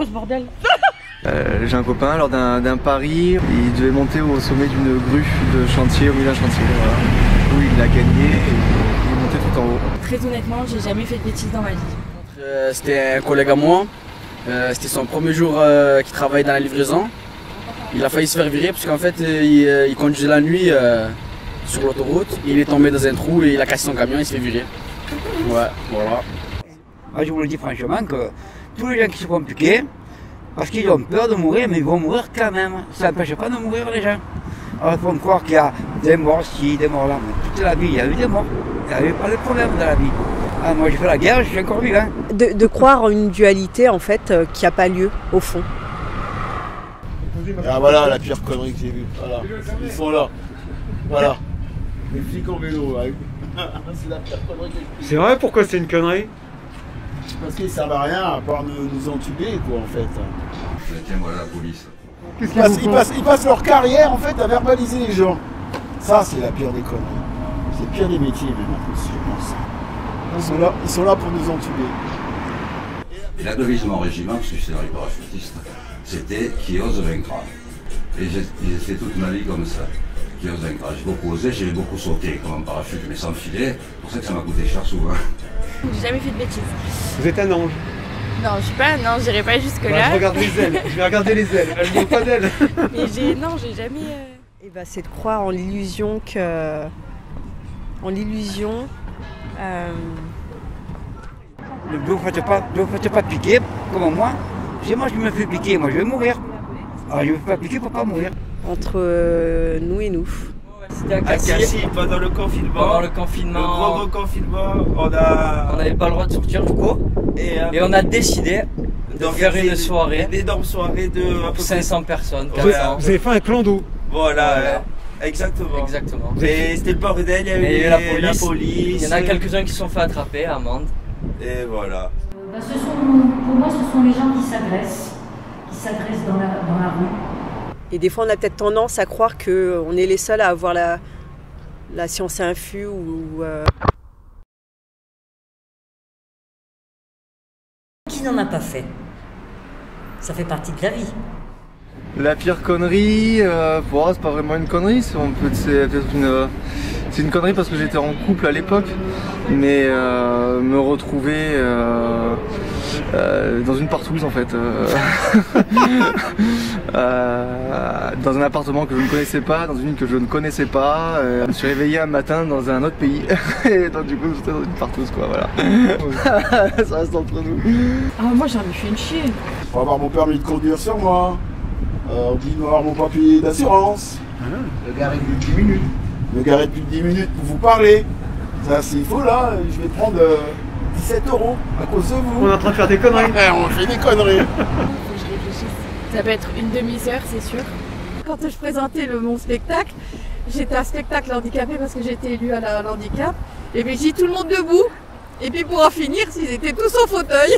quoi ce bordel? J'ai un copain lors d'un pari, il devait monter au sommet d'une grue de chantier, au milieu d'un chantier, voilà, où il a gagné et il est monté tout en haut. Très honnêtement, j'ai jamais fait de bêtises dans ma vie. C'était un collègue à moi, c'était son premier jour qu'il travaillait dans la livraison. Il a failli se faire virer parce qu'en fait il conduisait la nuit sur l'autoroute, il est tombé dans un trou et il a cassé son camion et il s'est fait virer. Ouais, voilà. Je vous le dis franchement que tous les gens qui se font piquer, parce qu'ils ont peur de mourir, mais ils vont mourir quand même. Ça n'empêche pas de mourir les gens. Alors ils font croire qu'il y a des morts ici, des morts là. Mais toute la vie, il y a eu des morts. Il n'y a eu pas de problème dans la vie. Ah, moi j'ai fait la guerre, je suis encore vivant. De croire en une dualité en fait qui n'a pas lieu au fond. Ah voilà la pire connerie que j'ai vue. Voilà. Ils sont là. Voilà. Les flics en vélo. C'est la pire connerie que j'ai vue. C'est vrai, pourquoi c'est une connerie? Parce qu'ils servent à rien à part nous entuber quoi en fait. Tiens voilà la police. Ils passent leur carrière en fait à verbaliser les gens. Ça c'est la pire des conneries. C'est le pire des métiers même en plus je pense. Ils sont là pour nous entuber. Et la devise de mon régiment, parce que j'étais dans les parachutistes, c'était qui ose vaincra. Et j'ai fait toute ma vie comme ça. Qui ose vaincra. J'ai beaucoup osé, j'ai beaucoup sauté comme un parachute, mais sans filet. C'est pour ça que ça m'a coûté cher souvent. J'ai jamais fait de bêtises. Vous êtes un ange. Non, je suis pas un ange, j'irai pas jusque là. Je regarde les ailes, je vais regarder les ailes, elles n'ont pas d'ailes. Mais non, j'ai jamais. Et bah, c'est de croire en l'illusion que. En l'illusion. Ne vous faites pas piquer comme moi. Si moi je me fais piquer, moi je vais mourir. Alors je ne me fais pas piquer pour pas mourir. Entre nous et nous. C'était à Cassis, pendant le confinement. Pendant le confinement. Le gros confinement, on n'avait pas le droit de sortir du coup. Et on a décidé de faire une soirée. Une énorme soirée de 500 personnes. Vous avez fait un clan-d'eau. Voilà. Exactement. Et c'était le bordel, il y avait la police. Il y en a quelques-uns qui se sont fait attraper, amende. Et voilà. Pour moi, ce sont les gens qui s'agressent dans la rue. Et des fois, on a peut-être tendance à croire qu'on est les seuls à avoir la science infuse ou Qui n'en a pas fait? Ça fait partie de la vie. La pire connerie, pour moi c'est pas vraiment une connerie, c'est une connerie parce que j'étais en couple à l'époque, mais me retrouver dans une partouze en fait, dans un appartement que je ne connaissais pas, dans une ville que je ne connaissais pas, je me suis réveillé un matin dans un autre pays, et donc du coup j'étais dans une partouze quoi, voilà. Ça reste entre nous. Ah, moi j'en ai fait une chier. Pour avoir mon permis de conduire sur moi. Oublié d'avoir mon papier d'assurance. Le garer plus de 10 minutes. Le garer plus de 10 minutes pour vous parler. Ça, s'il faut là, je vais prendre 17 € à cause de vous. On est en train de faire des conneries. On fait des conneries. Faut que je réfléchisse. Ça peut être une demi-heure, c'est sûr. Quand je présentais mon spectacle, j'étais un spectacle handicapé parce que j'étais élue à l'handicap. Et puis j'ai dit tout le monde debout. Et puis pour en finir, ils étaient tous en fauteuil.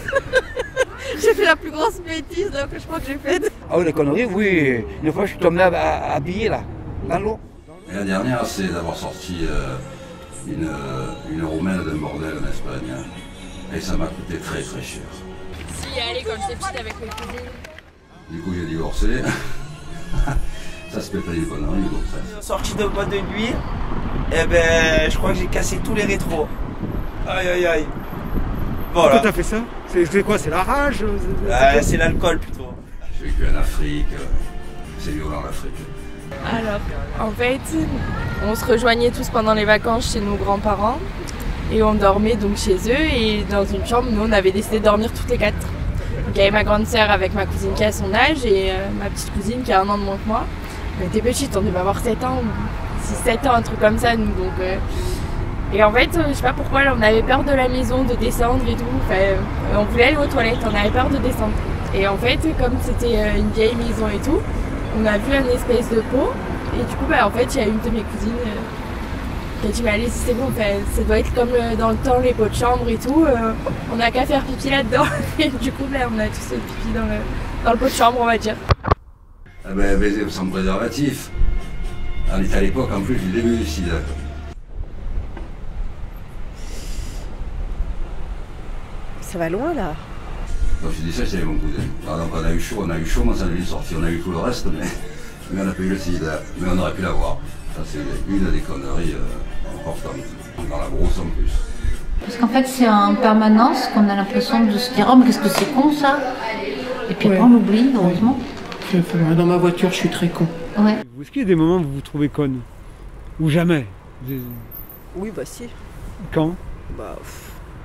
J'ai fait la plus grosse bêtise là, que je crois que j'ai faite. Ah oui, les conneries, oui. Une fois, je suis tombé habillé là, dans l'eau. Et la dernière, c'est d'avoir sorti une roumaine d'un bordel en Espagne. Et ça m'a coûté très très cher. Si, allez, quand j'étais petite avec mes cousines. Du coup, j'ai divorcé. Ça se fait pas une connerie, donc ça. Sorti de boîte de nuit, et ben je crois que j'ai cassé tous les rétros. Aïe aïe aïe. Voilà. Pourquoi t'as fait ça? C'est quoi? C'est la rage? C'est l'alcool plutôt. J'ai vécu en Afrique. C'est violent l'Afrique. Alors, en fait, on se rejoignait tous pendant les vacances chez nos grands-parents et on dormait donc chez eux et dans une chambre, nous on avait décidé de dormir toutes les quatre. Donc il y avait ma grande sœur avec ma cousine qui a son âge et ma petite cousine qui a 1 an de moins que moi. On était petites, on devait avoir 7 ans, 6-7 ans, un truc comme ça nous donc... Et en fait, je sais pas pourquoi, là, on avait peur de la maison, de descendre et tout. Enfin, on voulait aller aux toilettes, on avait peur de descendre. Et en fait, comme c'était une vieille maison et tout, on a vu un espèce de pot. Et du coup, en fait, il y a une de mes cousines qui a dit, mais allez, si c'est bon, ça doit être comme dans le temps, les pots de chambre et tout. On n'a qu'à faire pipi là-dedans. Et du coup, on a tous fait pipi dans le pot de chambre, on va dire. Ah ben, baiser sans préservatif. On était à l'époque, en plus, du début du sida. Ça va loin là. Donc je dis ça, c'était mon cousin. Alors, donc on a eu chaud, mais ça n'est sorti. On a eu tout le reste, mais on n'a pas eu le sida. Mais on aurait pu l'avoir. Ça, c'est une des conneries importantes. Dans la brosse en plus. Parce qu'en fait, c'est en permanence qu'on a l'impression de se dire « Oh, mais qu'est-ce que c'est con, ça ?» Et puis après, on l'oublie, heureusement. Dans ma voiture, je suis très con. Ouais. Est-ce qu'il y a des moments où vous vous trouvez conne? Ou jamais? Oui, bah si. Quand? Bah,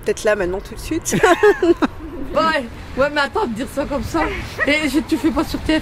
peut-être là, maintenant, tout de suite. Ouais, mais attends, de dire ça comme ça. Et tu fais pas sur TF1?